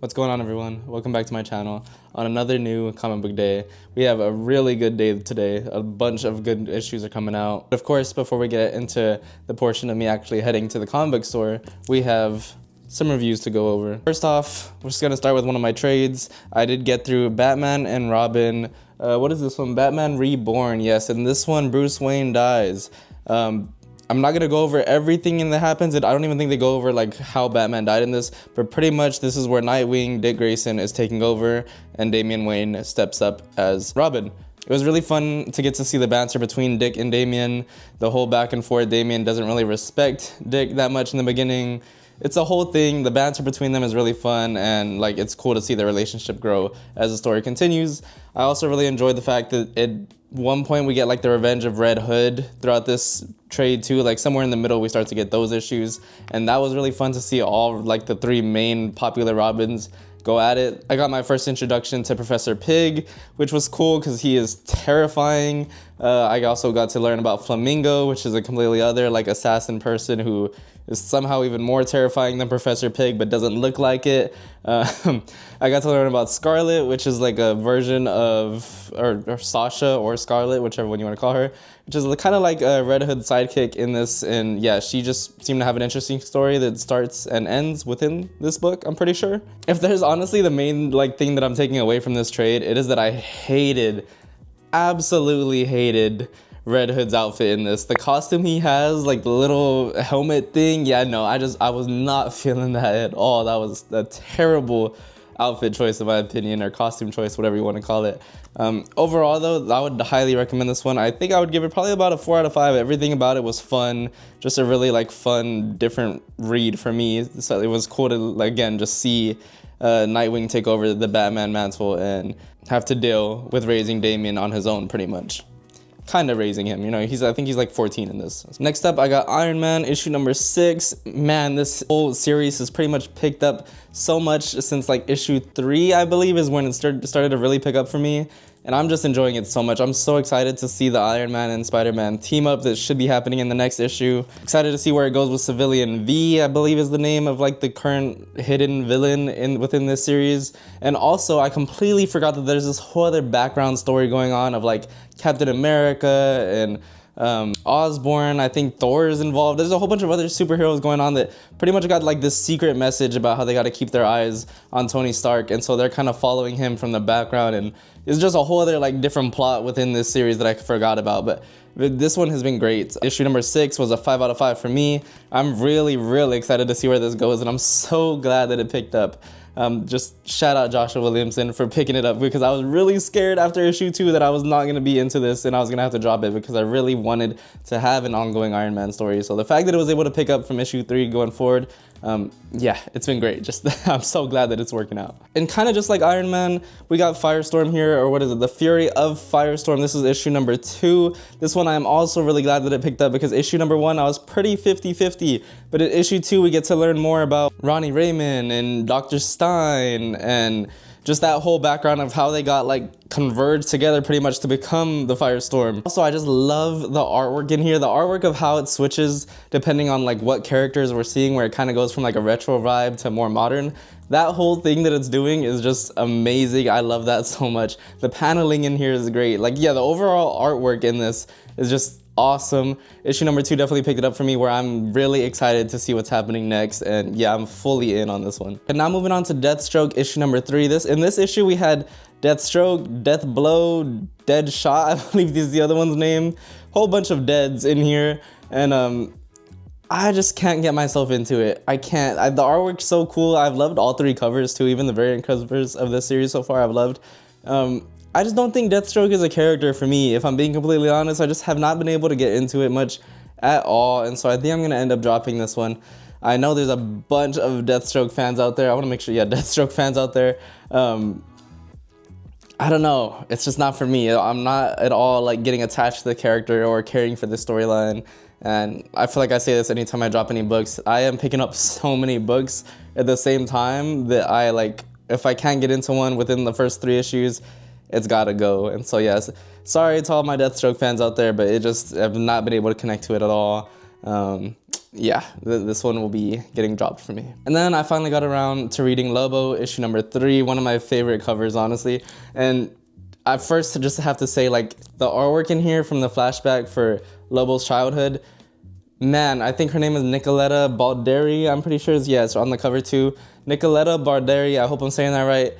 What's going on, everyone? Welcome back to my channel. On another new comic book day, we have a really good day today. A bunch of good issues are coming out. Of course, before we get into the portion of me actually heading to the comic book store, we have some reviews to go over. First off, we're just gonna start with one of my trades. I did get through Batman and Robin. What is this one? Batman Reborn, yes, and this one, Bruce Wayne dies. I'm not gonna go over everything that happens. I don't even think they go over like how Batman died in this, but pretty much this is where Nightwing, Dick Grayson is taking over and Damian Wayne steps up as Robin. It was really fun to get to see the banter between Dick and Damian, the whole back and forth. Damian doesn't really respect Dick that much in the beginning. It's a whole thing. The banter between them is really fun, and like it's cool to see their relationship grow as the story continues. I also really enjoyed the fact that at one point we get like the revenge of Red Hood throughout this trade too. Like somewhere in the middle we start to get those issues, and that was really fun to see all like the three main popular Robins go at it. I got my first introduction to Professor Pig, which was cool because he is terrifying. I also got to learn about Flamingo, which is a completely other like assassin person who is somehow even more terrifying than Professor Pig but doesn't look like it. I got to learn about Scarlet, which is like a version of, or Sasha or Scarlet, whichever one you want to call her, which is kind of like a Red Hood sidekick in this. And yeah, she just seemed to have an interesting story that starts and ends within this book, I'm pretty sure. If there's honestly the main like thing that I'm taking away from this trade, it is that I absolutely hated Red Hood's outfit in this. The costume he has, like the little helmet thing, yeah, no, I was not feeling that at all. That was a terrible outfit choice in my opinion, or costume choice, whatever you want to call it. Overall though, I would highly recommend this one. I think I would give it probably about a 4 out of 5. Everything about it was fun, just a really like fun, different read for me. So it was cool to again just see Nightwing take over the Batman mantle and have to deal with raising Damian on his own pretty much. Kind of raising him, you know, I think he's like 14 in this. Next up, I got Iron Man issue number 6. Man, this whole series has pretty much picked up so much since like issue 3, I believe, is when it started to really pick up for me. And I'm just enjoying it so much. I'm so excited to see the Iron Man and Spider-Man team up that should be happening in the next issue. Excited to see where it goes with Civilian V, I believe is the name of like the current hidden villain within this series. And also, I completely forgot that there's this whole other background story going on of like Captain America and Osborn. I think Thor is involved. There's a whole bunch of other superheroes going on that pretty much got like this secret message about how they got to keep their eyes on Tony Stark, and so they're kind of following him from the background, and it's just a whole other like different plot within this series that I forgot about. But this one has been great. Issue number 6 was a 5 out of 5 for me. I'm really excited to see where this goes, and I'm so glad that it picked up. Just shout out Joshua Williamson for picking it up, because I was really scared after issue 2 that I was not going to be into this and I was going to have to drop it, because I really wanted to have an ongoing Iron Man story. So the fact that it was able to pick up from issue 3 going forward, yeah, it's been great. Just I'm so glad that it's working out. And kind of just like Iron Man, we got Firestorm here, or what is it? The Fury of Firestorm. This is issue number 2. This one I am also really glad that it picked up, because issue number 1 I was pretty 50-50, but in issue 2 we get to learn more about Ronnie Raymond and Dr. Stein, and just that whole background of how they got like converged together pretty much to become the Firestorm. Also, I just love the artwork in here. The artwork of how it switches depending on like what characters we're seeing, where it kind of goes from like a retro vibe to more modern. That whole thing that it's doing is just amazing. I love that so much. The paneling in here is great. Like, yeah, the overall artwork in this is just awesome. Issue number 2 definitely picked it up for me, where I'm really excited to see what's happening next, and yeah, I'm fully in on this one. And now moving on to Deathstroke issue number 3. In this issue we had Deathstroke, Death Blow, Deadshot, I believe is the other one's name. Whole bunch of deads in here, and I just can't get myself into it. I can't. The artwork's so cool. I've loved all 3 covers too, even the variant covers of this series so far I've loved. I just don't think Deathstroke is a character for me, if I'm being completely honest. I just have not been able to get into it much at all, and so I think I'm going to end up dropping this one. I know there's a bunch of Deathstroke fans out there. I want to make sure, yeah, Deathstroke fans out there. I don't know. It's just not for me. I'm not at all like getting attached to the character or caring for the storyline. And I feel like I say this anytime I drop any books. I am picking up so many books at the same time that I like, if I can't get into one within the first 3 issues, it's gotta go. And so yes, sorry to all my Deathstroke fans out there, but I've not been able to connect to it at all. yeah, this one will be getting dropped for me. And then I finally got around to reading Lobo, issue number 3, one of my favorite covers, honestly. And at first, I just have to say, like, the artwork in here from the flashback for Lobo's childhood, man, I think her name is Nicoletta Balderi, I'm pretty sure. Yeah, it's on the cover too. Nicoletta Balderi, I hope I'm saying that right.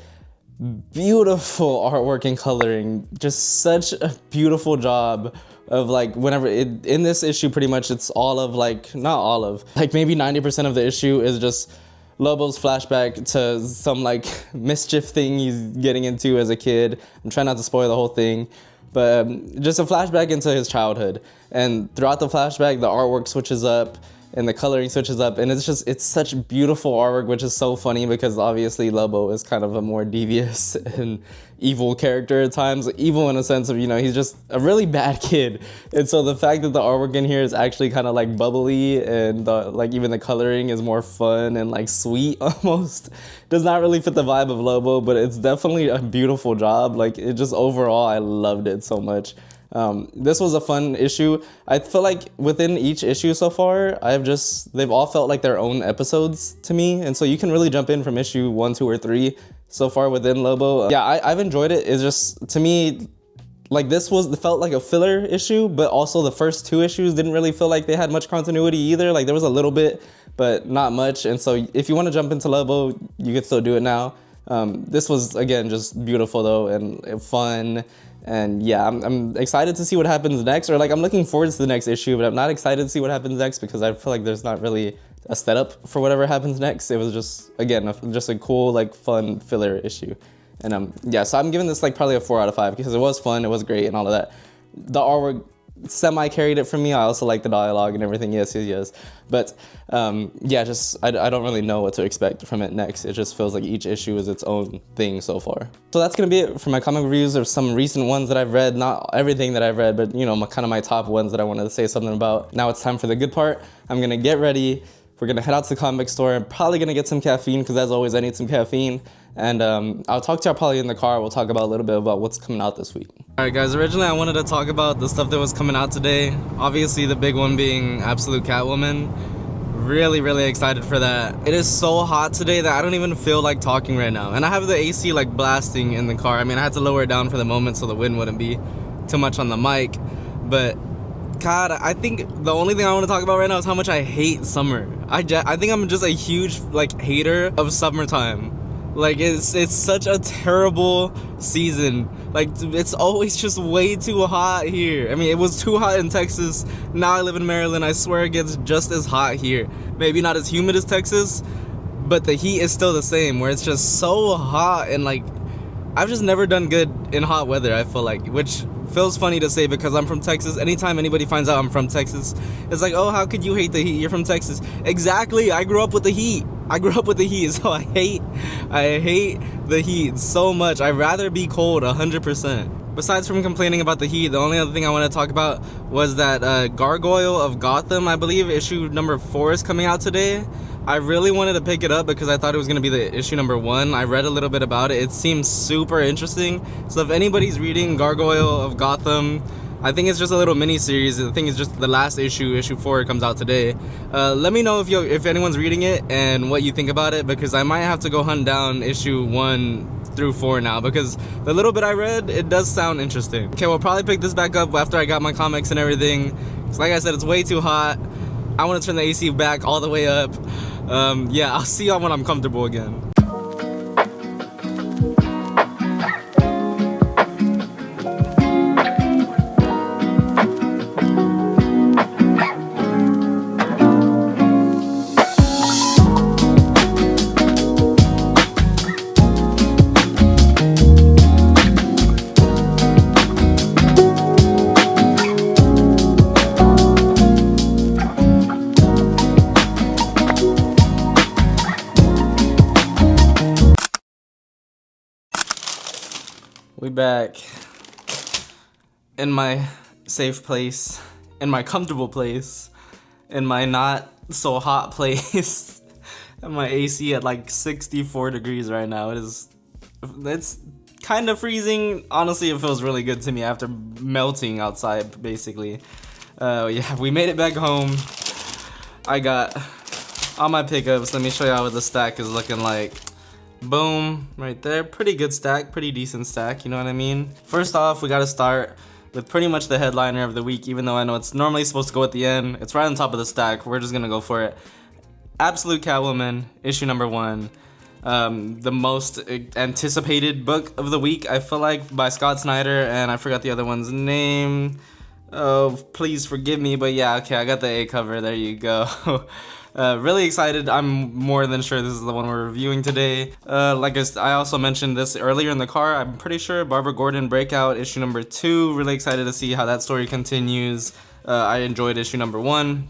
Beautiful artwork and coloring, just such a beautiful job of, like, whenever in this issue, pretty much it's all of, like, not all of, like, maybe 90% of the issue is just Lobo's flashback to some, like, mischief thing he's getting into as a kid. I'm trying not to spoil the whole thing, but just a flashback into his childhood. And throughout the flashback, the artwork switches up and the coloring switches up, and it's such beautiful artwork, which is so funny because obviously Lobo is kind of a more devious and evil character at times. Evil in a sense of, you know, he's just a really bad kid. And so the fact that the artwork in here is actually kind of like bubbly and like even the coloring is more fun and like sweet almost does not really fit the vibe of Lobo, but it's definitely a beautiful job. Like, it just overall, I loved it so much. This was a fun issue. I feel like within each issue so far, they've all felt like their own episodes to me. And so you can really jump in from issue 1, 2, or 3 so far within Lobo. Yeah, I've enjoyed it. It's just, to me, like, felt like a filler issue, but also the first 2 issues didn't really feel like they had much continuity either. Like, there was a little bit, but not much. And so if you want to jump into Lobo, you can still do it now. This was, again, just beautiful though, and fun. And yeah, I'm excited to see what happens next, or like I'm looking forward to the next issue, but I'm not excited to see what happens next because I feel like there's not really a setup for whatever happens next. It was just, again, just a cool, like, fun filler issue. And yeah, so I'm giving this like probably a 4 out of 5 because it was fun, it was great and all of that. The artwork semi carried it for me. I also like the dialogue and everything. Yes. But yeah, just I don't really know what to expect from it next. It just feels like each issue is its own thing so far. So that's gonna be it for my comic reviews of some recent ones that I've read. Not everything that I've read, but you know, kind of my top ones that I wanted to say something about. Now it's time for the good part. I'm gonna get ready. We're gonna head out to the comic store. I'm probably gonna get some caffeine because as always I need some caffeine. And I'll talk to y'all probably in the car. We'll talk about a little bit about what's coming out this week. Alright guys, originally I wanted to talk about the stuff that was coming out today. Obviously the big one being Absolute Catwoman. Really excited for that. It is so hot today that I don't even feel like talking right now. And I have the AC like blasting in the car. I mean, I had to lower it down for the moment so the wind wouldn't be too much on the mic. But God, I think the only thing I want to talk about right now is how much I hate summer. I think I'm just a huge like hater of summertime. Like, it's such a terrible season. Like, it's always just way too hot here. I mean, it was too hot in Texas. Now I live in Maryland. I swear it gets just as hot here. Maybe not as humid as Texas, but the heat is still the same, where it's just so hot. And like, I've just never done good in hot weather, I feel like, which feels funny to say because I'm from Texas. Anytime anybody finds out I'm from Texas, it's like, oh, how could you hate the heat? You're from Texas. Exactly, I grew up with the heat. So I hate the heat so much. I'd rather be cold 100%. Besides from complaining about the heat, the only other thing I want to talk about was that Gargoyle of Gotham, I believe issue number 4 is coming out today. I really wanted to pick it up because I thought it was going to be the issue number 1. I read a little bit about it. It seems super interesting. So if anybody's reading Gargoyle of Gotham, I think it's just a little mini series. I think it's just the last issue. Issue 4 comes out today. Let me know if anyone's reading it and what you think about it, because I might have to go hunt down issue 1 through 4 now, because the little bit I read, it does sound interesting. Okay, we'll probably pick this back up after I got my comics and everything. So like I said, it's way too hot. I want to turn the AC back all the way up. Yeah, I'll see y'all when I'm comfortable again. We back in my safe place, in my comfortable place, in my not so hot place, and my AC at like 64 degrees right now. It's kind of freezing. Honestly, it feels really good to me after melting outside, basically. Yeah, we made it back home. I got all my pickups. Let me show y'all what the stack is looking like. Boom, right there. Pretty good stack, pretty decent stack, you know what I mean? First off, we gotta start with pretty much the headliner of the week, even though I know it's normally supposed to go at the end. It's right on top of the stack. We're just gonna go for it. Absolute Catwoman, issue number 1. The most anticipated book of the week, I feel like, by Scott Snyder, and I forgot the other one's name. Oh, please forgive me, but yeah, okay, I got the A cover, there you go. Really excited. I'm more than sure this is the one we're reviewing today. Like I also mentioned this earlier in the car, I'm pretty sure Barbara Gordon Breakout, issue number 2. Really excited to see how that story continues. I enjoyed issue number 1.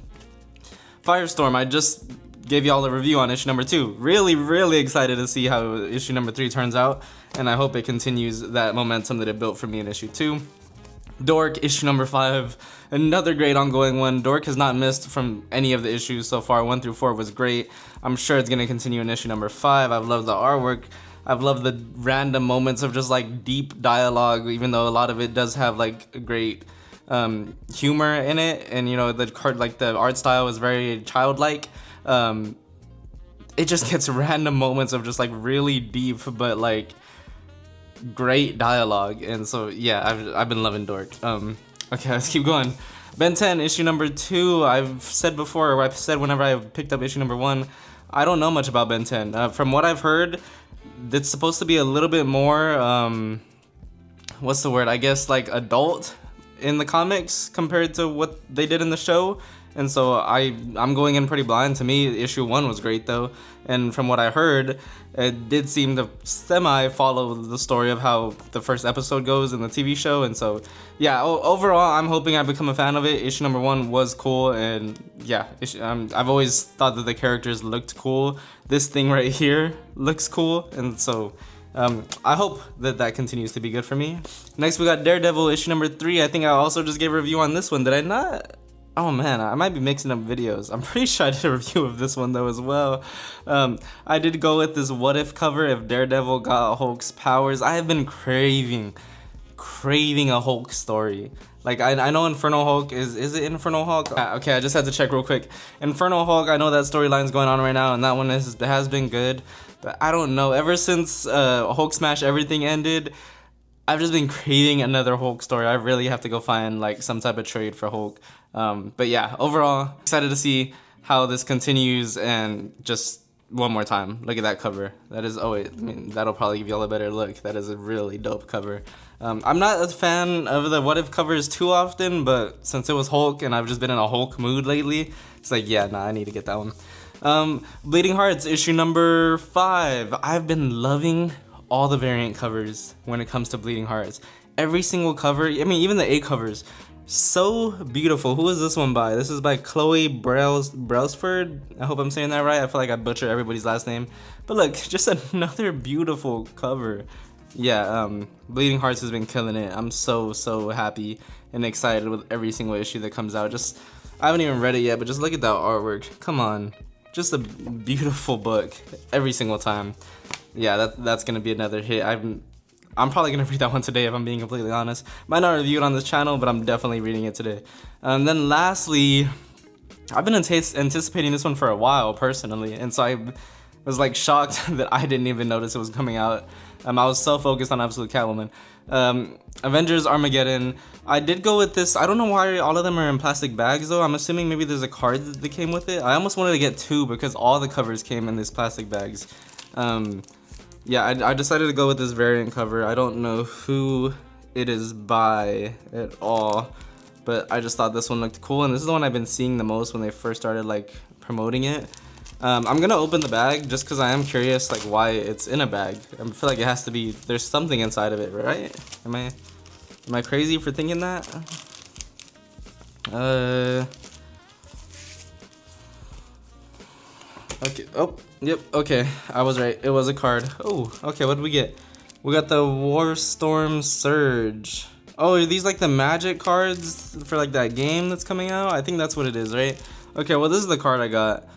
Firestorm, I just gave y'all a review on issue number 2. Really excited to see how issue number 3 turns out, and I hope it continues that momentum that it built for me in issue 2. Dork, issue number 5, another great ongoing one. Dork has not missed from any of the issues so far. 1 through 4 was great. I'm sure it's gonna continue in issue number 5. I've loved the artwork. I've loved the random moments of just like deep dialogue, even though a lot of it does have like great humor in it, and you know the art style is very childlike. It just gets random moments of just like really deep but like great dialogue, and so yeah, I've been loving Dork. Okay, let's keep going. Ben 10, issue number 2. I've said before, or I've said whenever I picked up issue number 1, I don't know much about Ben 10. From what I've heard, it's supposed to be a little bit more, what's the word? I guess like adult in the comics compared to what they did in the show. And so I'm going in pretty blind. To me, issue 1 was great though, and from what I heard, it did seem to semi-follow the story of how the first episode goes in the TV show. And so yeah, overall, I'm hoping I become a fan of it. Issue number 1 was cool, and yeah, I've always thought that the characters looked cool. This thing right here looks cool, and so I hope that continues to be good for me. Next, we got Daredevil, issue number 3. I think I also just gave a review on this one. Did I not? Oh man, I might be mixing up videos. I'm pretty sure I did a review of this one though as well. I did go with this what if cover if Daredevil got Hulk's powers. I have been craving a Hulk story. Like I know Inferno Hulk is it Inferno Hulk? Okay, I just had to check real quick. Inferno Hulk, I know that storyline's going on right now, and that one has been good. But I don't know, ever since Hulk Smash Everything ended, I've just been craving another Hulk story. I really have to go find like some type of trade for Hulk. But yeah, overall, excited to see how this continues. And just one more time, look at that cover. That is, I mean, that'll probably give y'all a better look. That is a really dope cover. I'm not a fan of the what if covers too often, but since it was Hulk and I've just been in a Hulk mood lately, it's like, yeah, nah, I need to get that one. Bleeding Hearts, issue number 5. I've been loving all the variant covers when it comes to Bleeding Hearts. Every single cover, I mean, even the A covers, so beautiful. Who is this one by? This is by Chloe Brailsford. I hope I'm saying that right. I feel like I butchered everybody's last name. But look, just another beautiful cover. Yeah, Bleeding Hearts has been killing it. I'm so happy and excited with every single issue that comes out. I haven't even read it yet, but just look at that artwork. Come on. Just a beautiful book every single time. Yeah, that's gonna be another hit. I'm probably gonna read that one today if I'm being completely honest. Might not review it on this channel, but I'm definitely reading it today. Then lastly, I've been anticipating this one for a while personally, and so I was like shocked that I didn't even notice it was coming out. I was so focused on Absolute Catwoman. Avengers Armageddon. I did go with this. I don't know why all of them are in plastic bags though. I'm assuming maybe there's a card that came with it. I almost wanted to get 2 because all the covers came in these plastic bags. Yeah, I decided to go with this variant cover. I don't know who it is by at all, but I just thought this one looked cool, and this is the one I've been seeing the most when they first started like promoting it. I'm gonna open the bag just because I am curious like why it's in a bag. I feel like it has to be, there's something inside of it, right? Am I crazy for thinking that? Okay, oh, yep, okay, I was right, it was a card. Oh, okay, what did we get? We got the Warstorm Surge. Oh, are these like the magic cards for like that game that's coming out? I think that's what it is, right? Okay, well this is the card I got.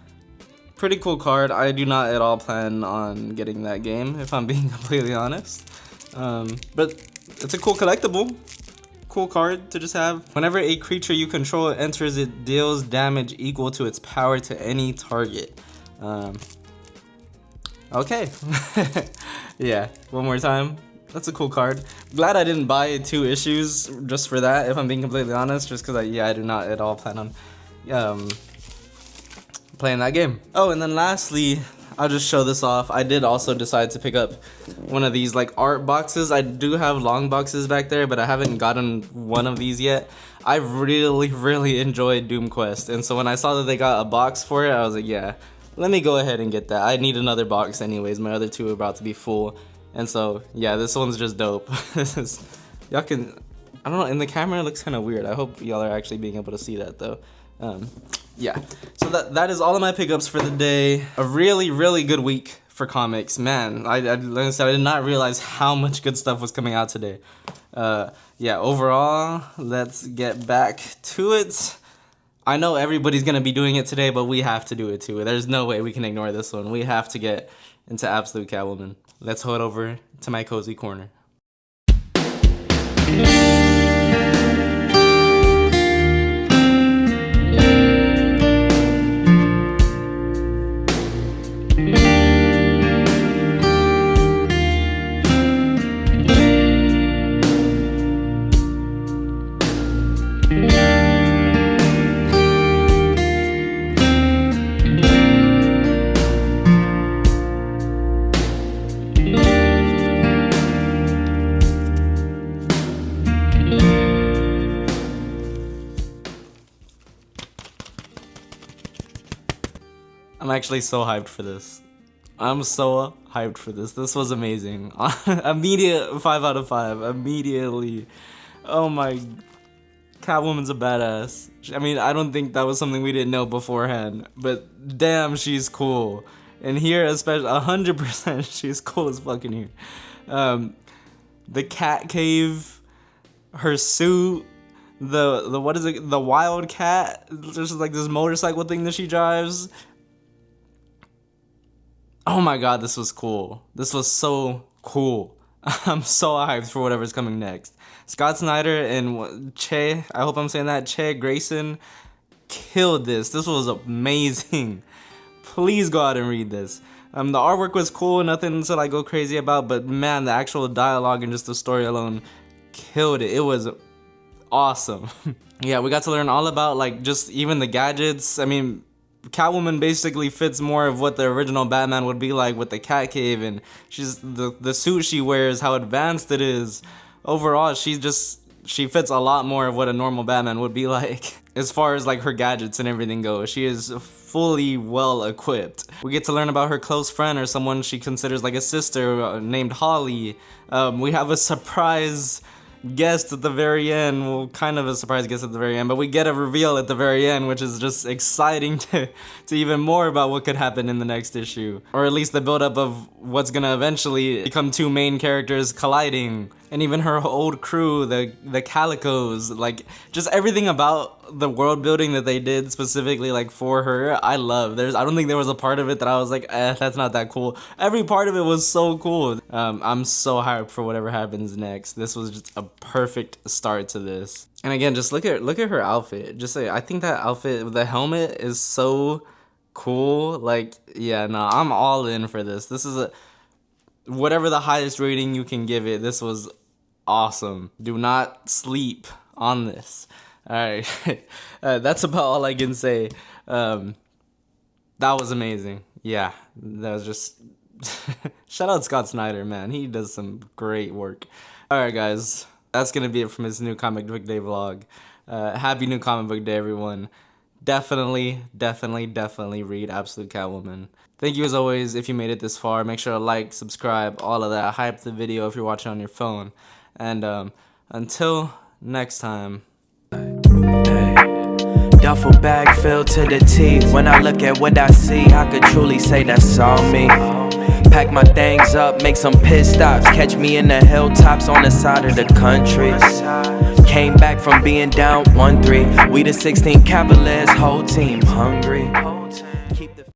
Pretty cool card. I do not at all plan on getting that game, if I'm being completely honest. But it's a cool collectible. cool card to just have. Whenever a creature you control enters, it deals damage equal to its power to any target. Okay. Yeah, one more time. That's a cool card. Glad I didn't buy 2 issues just for that, if I'm being completely honest, just because I do not at all plan on playing that game. Oh, and then lastly, I'll just show this off. I did also decide to pick up one of these like art boxes. I do have long boxes back there, but I haven't gotten one of these yet. I really enjoyed Doom Quest, and so when I saw that they got a box for it, I was like, yeah, let me go ahead and get that. I need another box anyways. My other 2 are about to be full. And so, yeah, this one's just dope. This is, y'all can, I don't know, in the camera it looks kind of weird. I hope y'all are actually being able to see that though. Yeah, so that is all of my pickups for the day. A really good week for comics. Man, like I said, I did not realize how much good stuff was coming out today. Yeah, overall, let's get back to it. I know everybody's gonna be doing it today, but we have to do it too. There's no way we can ignore this one. We have to get into Absolute Catwoman. Let's head over to my cozy corner. I'm actually so hyped for this. I'm so hyped for this. This was amazing. Immediate 5 out of 5. Immediately. Oh my. Catwoman's a badass. I mean, I don't think that was something we didn't know beforehand, but damn, she's cool. And here, especially, 100%, she's cool as fucking here. The cat cave, her suit, the what is it? The wild cat. There's like this motorcycle thing that she drives. Oh my god, this was cool. This was so cool. I'm so hyped for whatever's coming next. Scott Snyder and Che, I hope I'm saying that, Che Grayson killed this. This was amazing. Please go out and read this. The artwork was cool, nothing to like go crazy about, but man, the actual dialogue and just the story alone killed it. It was awesome. Yeah, we got to learn all about like just even the gadgets. I mean, Catwoman basically fits more of what the original Batman would be like with the cat cave, and she's the suit she wears, how advanced it is. Overall, she fits a lot more of what a normal Batman would be like. As far as like her gadgets and everything goes, she is fully well equipped. We get to learn about her close friend or someone she considers like a sister named Holly. We have a surprise guest at the very end. Well, kind of a surprise guest at the very end, but we get a reveal at the very end, which is just exciting to even more about what could happen in the next issue. Or at least the buildup of what's gonna eventually become 2 main characters colliding. And even her old crew, the Calicos, like just everything about the world building that they did specifically like for her, I love. I don't think there was a part of it that I was like, that's not that cool. Every part of it was so cool. I'm so hyped for whatever happens next. This was just a perfect start to this. And again, just look at her outfit. Just say, I think that outfit, the helmet is so cool. Like, yeah, no, I'm all in for this. This is whatever the highest rating you can give it. This was awesome. Do not sleep on this. All right. That's about all I can say. That was amazing. Yeah, that was just shout out Scott Snyder, man. He does some great work. All right, guys, that's gonna be it from his new comic book day vlog. Happy new comic book day, everyone. Definitely read Absolute Catwoman. Thank you as always. If you made it this far, make sure to like, subscribe, all of that. Hype the video if you're watching on your phone. And until next time. Duffel bag filled to the teeth. When I look at what I see, I could truly say that's all me. Pack my things up, make some pit stops. Catch me in the hilltops on the side of the country. Came back from being down 1-3. We the 16 Cavaliers, whole team hungry.